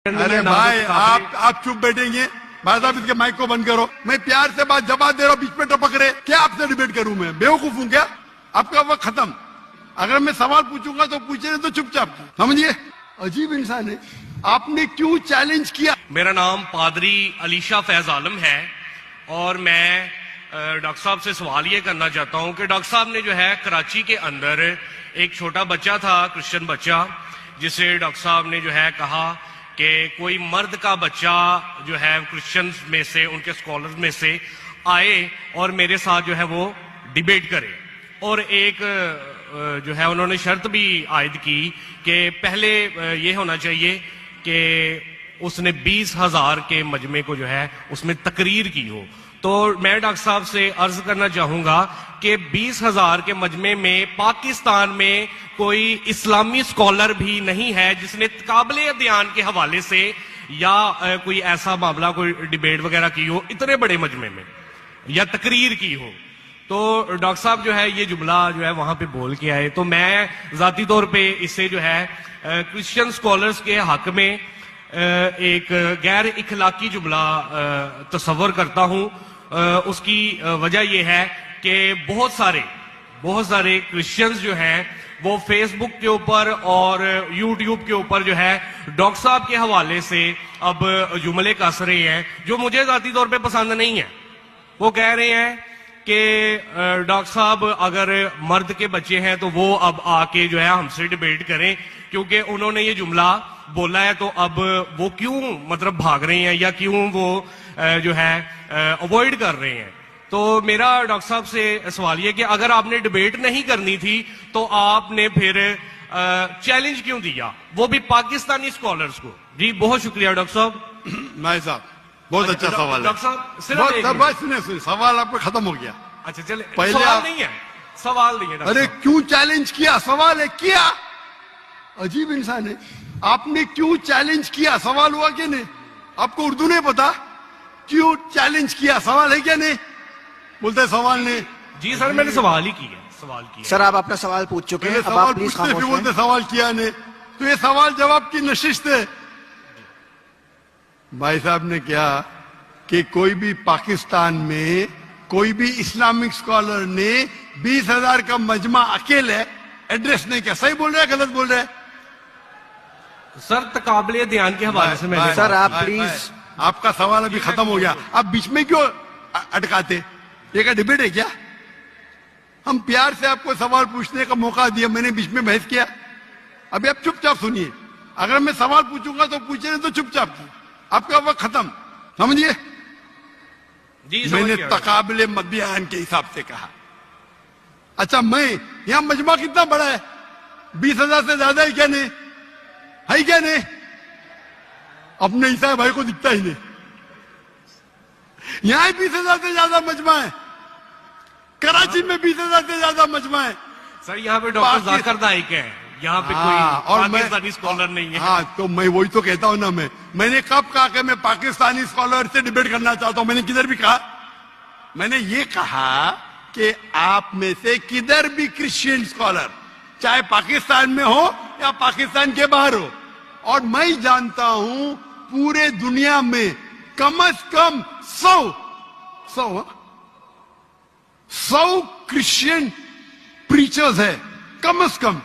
ارے بھائی آپ چپ بیٹھیں گے؟ بھائی صاحب اس کے مائک کو بند کرو. میں پیار سے بات جواب دے رہا ہوں, بیچ میں ٹپک رہے. کیا آپ سے ڈیبیٹ کروں؟ میں بیوقوف ہوں کیا؟ آپ کا وقت ختم. اگر میں سوال پوچھوں گا تو پوچھے نہیں تو چپ چاپ. سمجھیے عجیب انسان ہے. آپ نے کیوں چیلنج کیا؟ میرا نام پادری علیشہ فیض عالم ہے اور میں ڈاکٹر صاحب سے سوال یہ کرنا چاہتا ہوں کہ ڈاکٹر صاحب نے جو ہے کراچی کے اندر ایک چھوٹا بچہ تھا, کرسچن بچہ, جسے ڈاکٹر صاحب نے جو ہے کہا کہ کوئی مرد کا بچہ جو ہے کرسچنز میں سے, ان کے سکولرز میں سے آئے اور میرے ساتھ جو ہے وہ ڈیبیٹ کرے. اور ایک جو ہے انہوں نے شرط بھی عائد کی کہ پہلے یہ ہونا چاہیے کہ اس نے 20,000 کے مجمع کو جو ہے اس میں تقریر کی ہو. تو میں ڈاکٹر صاحب سے عرض کرنا چاہوں گا کہ 20,000 کے مجمع میں پاکستان میں کوئی اسلامی سکولر بھی نہیں ہے جس نے قابل ادیان کے حوالے سے یا کوئی ایسا معاملہ, کوئی ڈیبیٹ وغیرہ کی ہو اتنے بڑے مجمع میں یا تقریر کی ہو. تو ڈاکٹر صاحب جو ہے یہ جملہ جو ہے وہاں پہ بول کے آئے. تو میں ذاتی طور پہ اسے جو ہے کرسچن سکولرز کے حق میں ایک غیر اخلاقی جملہ تصور کرتا ہوں. اس کی وجہ یہ ہے کہ بہت سارے کرسچنز جو ہیں وہ فیس بک کے اوپر اور یوٹیوب کے اوپر جو ہے ڈاکٹر صاحب کے حوالے سے اب جملے کس رہے ہیں جو مجھے ذاتی طور پہ پسند نہیں ہیں. وہ کہہ رہے ہیں کہ ڈاکٹر صاحب اگر مرد کے بچے ہیں تو وہ اب آ کے جو ہے ہم سے ڈیبیٹ کریں کیونکہ انہوں نے یہ جملہ بولا ہے, تو اب وہ کیوں مطلب بھاگ رہے ہیں یا کیوں وہ جو ہے اوائڈ کر رہے ہیں. تو میرا ڈاکٹر صاحب سے سوال یہ کہ اگر آپ نے ڈیبیٹ نہیں کرنی تھی تو آپ نے پھر چیلنج کیوں دیا, وہ بھی پاکستانی سکولرز کو؟ جی بہت شکریہ ڈاکٹر صاحب. بھائی صاحب بہت اچھا سوال ہے. ڈاکٹر صاحب صرف سوال آپ کا ختم ہو گیا. اچھا چلے, پہلے سوال نہیں ہے, سوال نہیں ہے. ارے کیوں چیلنج کیا؟ سوال ہے کیا. عجیب انسان ہے. آپ نے کیوں چیلنج کیا؟ سوال ہوا کہ نہیں؟ آپ کو اردو نہیں پتا؟ کیوں چیلنج کیا؟ سوال ہے کیا نہیں؟ بولتے سوال نہیں. جی سر میں نے سوال ہی کیا. سر آپ اپنا سوال پوچھ چکے ہیں, اب آپ پلیز خاموش پھر رہیں. بولتے سوال کیا نہیں. تو یہ سوال جواب کی نشست ہے. بھائی صاحب نے کہا کہ کوئی بھی پاکستان میں کوئی بھی اسلامک سکولر نے 20,000 کا مجمع اکیلے ایڈریس نہیں کیا. صحیح بول رہے ہیں غلط بول رہے ہیں؟ سر تقابل دھیان کے حوالے سے میں نے سر آپ پلیز, آپ کا سوال ابھی ختم ہو گیا. آپ بیچ میں کیوں اٹکاتے؟ یہ کا ڈیبیٹ ہے کیا؟ ہم پیار سے آپ کو سوال پوچھنے کا موقع دیا, میں نے بیچ میں بحث کیا. ابھی آپ چپ چاپ سنیے. اگر میں سوال پوچھوں گا تو پوچھے نہیں تو چپ چاپ. آپ کا وقت ختم. سمجھیے میں نے تقابل مدیان کے حساب سے کہا. اچھا میں یہاں مجمع کتنا بڑا ہے؟ 20,000 سے زیادہ ہے کیا نہیں؟ ہے کیا نہیں؟ اپنے عیسائی بھائی کو دکھتا ہی نہیں. یہاں 20,000 سے زیادہ مجمع ہے. کراچی میں 20,000 سے زیادہ مجمع ہے. سر یہاں پہ ڈاکٹر ذاکر نائک ہے, یہاں پہ کوئی پاکستانی سکولر نہیں ہے. ہاں تو میں وہی تو کہتا ہوں نا. میں نے کب کہا کہ میں پاکستانی سکولر سے ڈیبیٹ کرنا چاہتا ہوں؟ میں نے کدھر بھی کہا؟ میں نے یہ کہا کہ آپ میں سے کدھر بھی کرسچین سکولر چاہے پاکستان میں ہو یا پاکستان کے باہر ہو, اور میں جانتا ہوں پورے دنیا میں کم از کم 100 کرسچین پریچرز ہے, کم از کم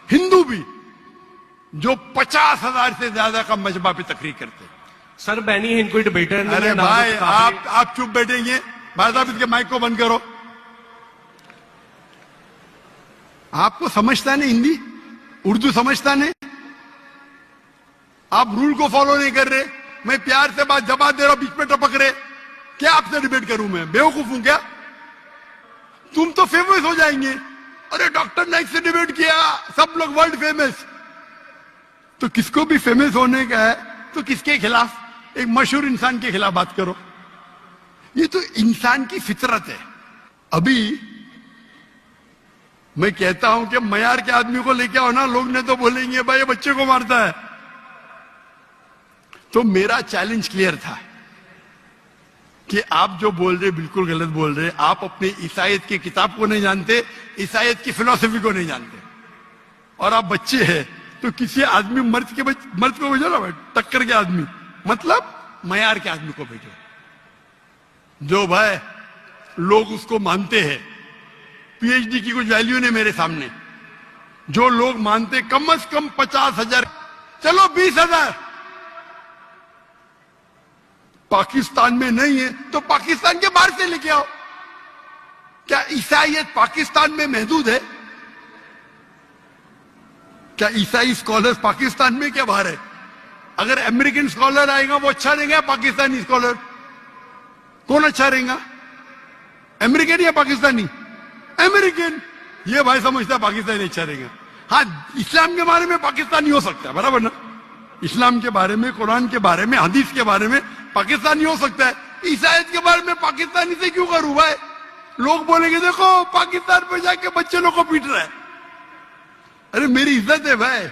ہندو بھی, جو 50,000 سے زیادہ کا مجمع پہ تقریر کرتے. سر بینی ہند کوئی ڈیبیٹر نہیں. ارے بھائی آپ چپ بیٹھیں گے؟ بھائی صاحب اس کے مائک کو بند کرو. آپ کو سمجھتا نہیں ہندی, اردو سمجھتا نہیں, آپ رول کو فالو نہیں کر رہے. میں پیار سے بات جواب دے رہا ہوں, بیچ میں ٹپک رہے. کیا آپ سے ڈیبیٹ کروں؟ میں بیوقوف ہوں کیا؟ تم تو فیمس ہو جائیں گے. ارے ڈاکٹر نائک سے ڈیبیٹ کیا, سب لوگ ورلڈ فیمس. تو کس کو بھی فیمس ہونے کا ہے تو کس کے خلاف؟ ایک مشہور انسان کے خلاف بات کرو. یہ تو انسان کی فطرت ہے. ابھی میں کہتا ہوں کہ معیار کے آدمی کو لے کے آؤ نا, لوگ نے تو بولیں گے بھائی یہ بچے کو مارتا ہے. تو میرا چیلنج کلیئر تھا کہ آپ جو بول رہے بالکل غلط بول رہے. آپ اپنے عیسائیت کی کتاب کو نہیں جانتے, عیسائیت کی فلسفی کو نہیں جانتے, اور آپ بچے ہیں تو کسی آدمی مرد کو بھیجو نا بھائی، ٹکر کے آدمی، مطلب معیار کے آدمی کو بھیجو جو بھائی لوگ اس کو مانتے ہیں. پی ایچ ڈی کی کچھ ویلیو نہیں میرے سامنے. جو لوگ مانتے کم از کم 50,000، چلو 20,000 پاکستان میں نہیں ہے تو پاکستان کے باہر سے لے کے آؤ. کیا عیسائیت پاکستان میں محدود ہے؟ کیا عیسائی اسکالر پاکستان میں کیا باہر ہے؟ اگر امریکن اسکالر آئے گا وہ اچھا رہے گا پاکستانی اسکالر؟ کون اچھا رہے گا، امریکن یا پاکستانی؟ امریکن. یہ بھائی سمجھتا ہے پاکستانی اچھا رہے گا. ہاں اسلام کے بارے میں پاکستانی ہو سکتا ہے، برابر نا؟ اسلام کے بارے میں، قرآن کے بارے میں، حدیث کے بارے میں پاکستانی ہو سکتا ہے. عیسائیت کے بارے میں پاکستانی سے کیوں کروں بھائی؟ لوگ بولیں گے دیکھو پاکستان پہ جا کے بچے لوگ کو پیٹ رہا ہے. ارے میری عزت ہے بھائی.